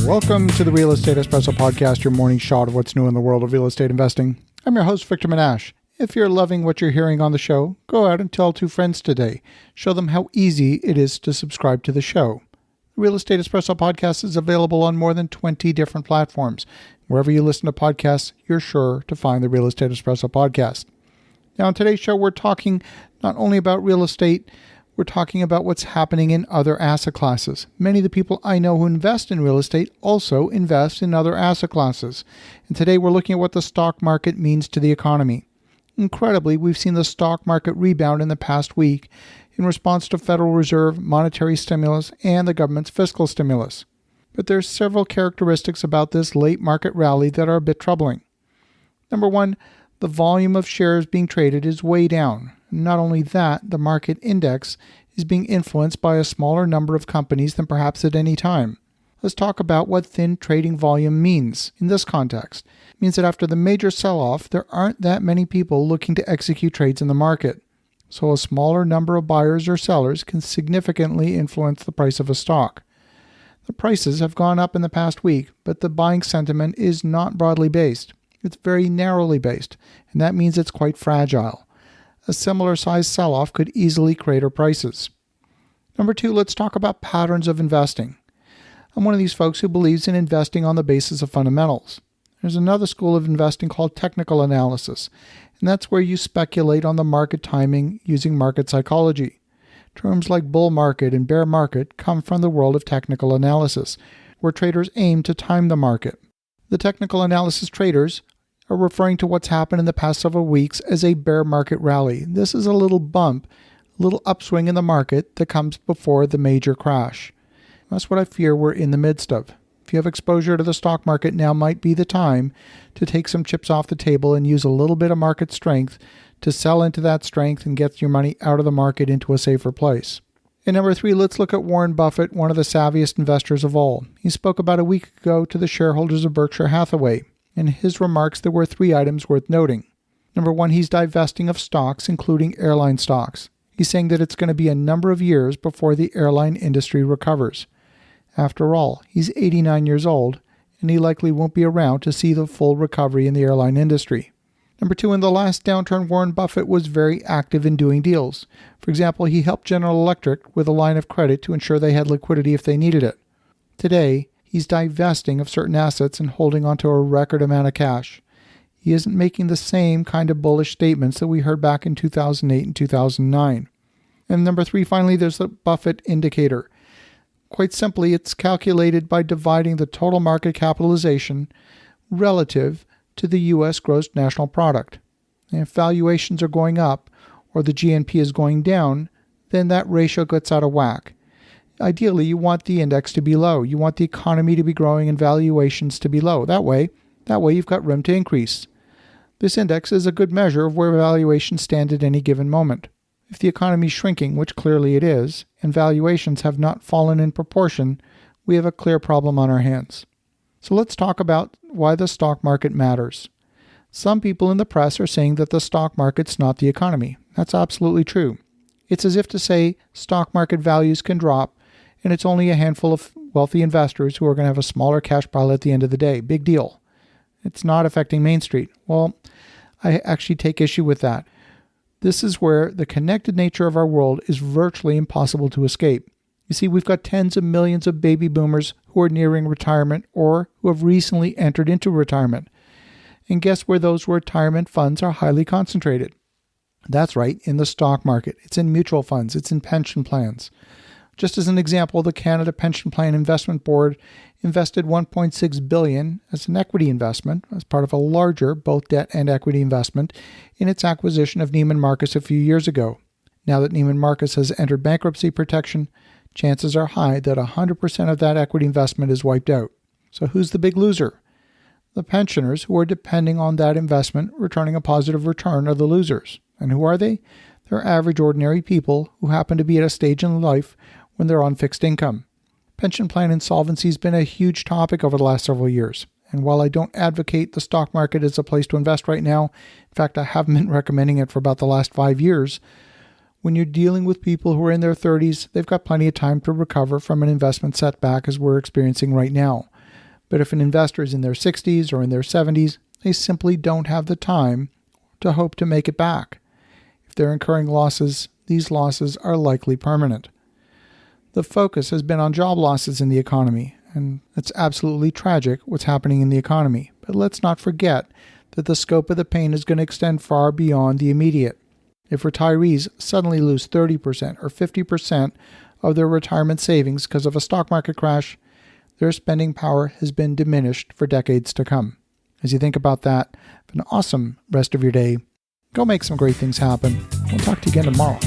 Welcome to the Real Estate Espresso Podcast, your morning shot of what's new in the world of real estate investing. I'm your host, Victor Minash. If you're loving what you're hearing on the show, go out and tell 2 friends today. Show them how easy it is to subscribe to the show. The Real Estate Espresso Podcast is available on more than 20 different platforms. Wherever you listen to podcasts, you're sure to find the Real Estate Espresso Podcast. Now, on today's show, we're talking not only about real estate, we're talking about what's happening in other asset classes. Many of the people I know who invest in real estate also invest in other asset classes. And today we're looking at what the stock market means to the economy. Incredibly, we've seen the stock market rebound in the past week in response to Federal Reserve monetary stimulus and the government's fiscal stimulus. But there's several characteristics about this late market rally that are a bit troubling. Number one, the volume of shares being traded is way down. Not only that, the market index is being influenced by a smaller number of companies than perhaps at any time. Let's talk about what thin trading volume means in this context. It means that after the major sell-off, there aren't that many people looking to execute trades in the market. So a smaller number of buyers or sellers can significantly influence the price of a stock. The prices have gone up in the past week, but the buying sentiment is not broadly based. It's very narrowly based, and that means it's quite fragile. A similar size sell-off could easily crater prices. Number 2, let's talk about patterns of investing. I'm one of these folks who believes in investing on the basis of fundamentals. There's another school of investing called technical analysis, and that's where you speculate on the market timing using market psychology. Terms like bull market and bear market come from the world of technical analysis, where traders aim to time the market. The technical analysis traders are referring to what's happened in the past several weeks as a bear market rally. This is a little bump, a little upswing in the market that comes before the major crash. That's what I fear we're in the midst of. If you have exposure to the stock market, now might be the time to take some chips off the table and use a little bit of market strength to sell into that strength and get your money out of the market into a safer place. And number 3, let's look at Warren Buffett, one of the savviest investors of all. He spoke about a week ago to the shareholders of Berkshire Hathaway. In his remarks, there were 3 items worth noting. Number 1, he's divesting of stocks, including airline stocks. He's saying that it's going to be a number of years before the airline industry recovers. After all, he's 89 years old, and he likely won't be around to see the full recovery in the airline industry. Number 2, in the last downturn, Warren Buffett was very active in doing deals. For example, he helped General Electric with a line of credit to ensure they had liquidity if they needed it. Today, he's divesting of certain assets and holding onto a record amount of cash. He isn't making the same kind of bullish statements that we heard back in 2008 and 2009. And number 3, finally, there's the Buffett Indicator. Quite simply, it's calculated by dividing the total market capitalization relative to the U.S. gross national product. And if valuations are going up or the GNP is going down, then that ratio gets out of whack. Ideally, you want the index to be low. You want the economy to be growing and valuations to be low. That way you've got room to increase. This index is a good measure of where valuations stand at any given moment. If the economy is shrinking, which clearly it is, and valuations have not fallen in proportion, we have a clear problem on our hands. So let's talk about why the stock market matters. Some people in the press are saying that the stock market's not the economy. That's absolutely true. It's as if to say stock market values can drop, and it's only a handful of wealthy investors who are going to have a smaller cash pile at the end of the day. Big deal. It's not affecting Main Street. Well, I actually take issue with that. This is where the connected nature of our world is virtually impossible to escape. You see, we've got tens of millions of baby boomers who are nearing retirement or who have recently entered into retirement. And guess where those retirement funds are highly concentrated? That's right, in the stock market. It's in mutual funds. It's in pension plans. Just as an example, the Canada Pension Plan Investment Board invested $1.6 billion as an equity investment, as part of a larger both debt and equity investment, in its acquisition of Neiman Marcus a few years ago. Now that Neiman Marcus has entered bankruptcy protection, chances are high that 100% of that equity investment is wiped out. So who's the big loser? The pensioners who are depending on that investment returning a positive return are the losers. And who are they? They're average, ordinary people who happen to be at a stage in life when they're on fixed income. Pension plan insolvency has been a huge topic over the last several years. And while I don't advocate the stock market as a place to invest right now, in fact, I haven't been recommending it for about the last 5 years, when you're dealing with people who are in their 30s, they've got plenty of time to recover from an investment setback as we're experiencing right now. But if an investor is in their 60s or in their 70s, they simply don't have the time to hope to make it back. If they're incurring losses, these losses are likely permanent. The focus has been on job losses in the economy, and it's absolutely tragic what's happening in the economy. But let's not forget that the scope of the pain is going to extend far beyond the immediate. If retirees suddenly lose 30% or 50% of their retirement savings because of a stock market crash, their spending power has been diminished for decades to come. As you think about that, have an awesome rest of your day. Go make some great things happen. We'll talk to you again tomorrow.